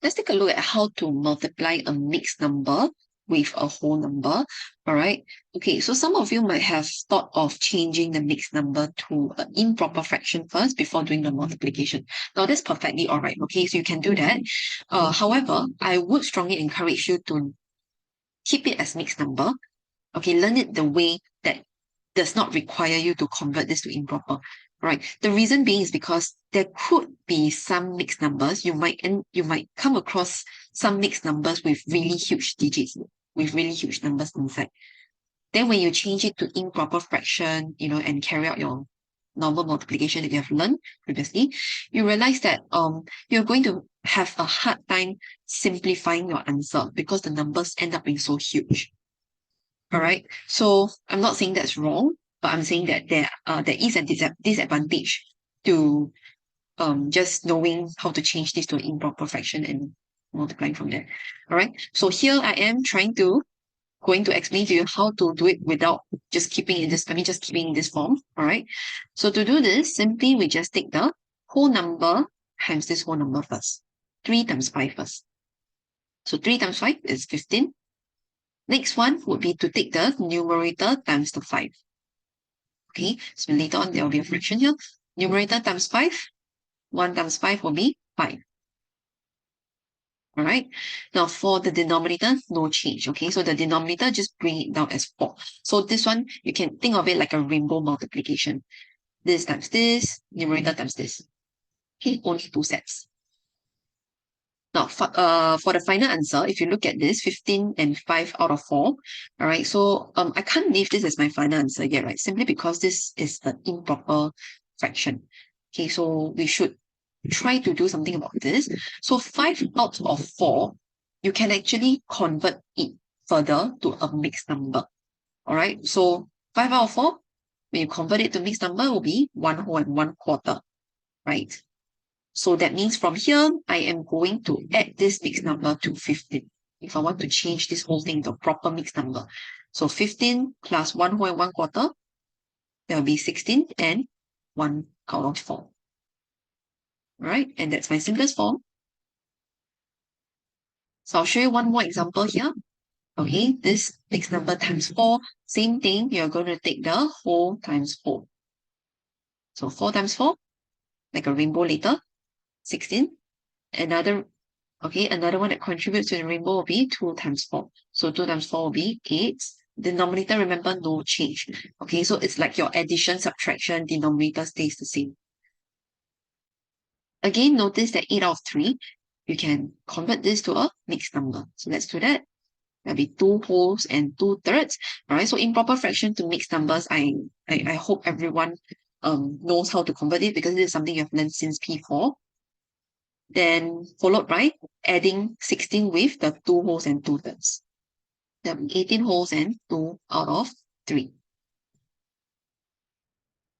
let's take a look at how to multiply a mixed number with a whole number. All right. Okay, so some of you might have thought of changing the mixed number to an improper fraction first before doing the multiplication. Now, that's perfectly all right. Okay, so you can do that. However, I would strongly encourage you to keep it as mixed number. Okay, learn it the way that does not require you to convert this to improper. Right. The reason being is because there could be some mixed numbers. You might come across some mixed numbers with really huge digits, with really huge numbers inside. Then when you change it to improper fraction, and carry out your normal multiplication that you have learned previously, you realize that you're going to have a hard time simplifying your answer because the numbers end up being so huge. All right. So I'm not saying that's wrong, but I'm saying that there is a disadvantage to just knowing how to change this to an improper fraction and multiplying from there. All right. So here I am going to explain to you how to do it without just keeping in this form. All right. So to do this, simply we just take the whole number times this whole number first. 3 times 5 first. So 3 times 5 is 15. Next one would be to take the numerator times the 5. Okay, so later on there will be a fraction here. Numerator times 5. 1 times 5 will be 5. All right. Now for the denominator, no change. Okay, so the denominator, just bring it down as 4. So this one, you can think of it like a rainbow multiplication. This times this, numerator times this. Okay, only 2 sets. Now, for the final answer, if you look at this, 15 and 5 out of 4, all right, so I can't leave this as my final answer yet, right? Simply because this is an improper fraction. Okay, so we should try to do something about this. So 5 out of 4, you can actually convert it further to a mixed number. All right, so 5 out of 4, when you convert it to mixed number, will be 1 whole and 1/4, right? So that means from here, I am going to add this mixed number to 15. If I want to change this whole thing to a proper mixed number. So 15 plus 1 whole and 1/4, that will be 16 and 1 out of 4. All right, and that's my simplest form. So I'll show you one more example here. Okay, this mixed number times 4, same thing, you're going to take the whole times 4. So 4 times 4, like a rainbow later, 16. Another one that contributes to the rainbow will be 2 times 4. So 2 times 4 will be 8. Denominator, remember, no change. Okay, so it's like your addition, subtraction, denominator stays the same. Again, notice that 8 out of 3, you can convert this to a mixed number. So let's do that. That'll be 2 wholes and 2/3. All right, so improper fraction to mixed numbers, I hope everyone knows how to convert it because this is something you've learned since P4. Then followed by adding 16 with the 2 wholes and 2/3. That'll be 18 wholes and 2 out of 3.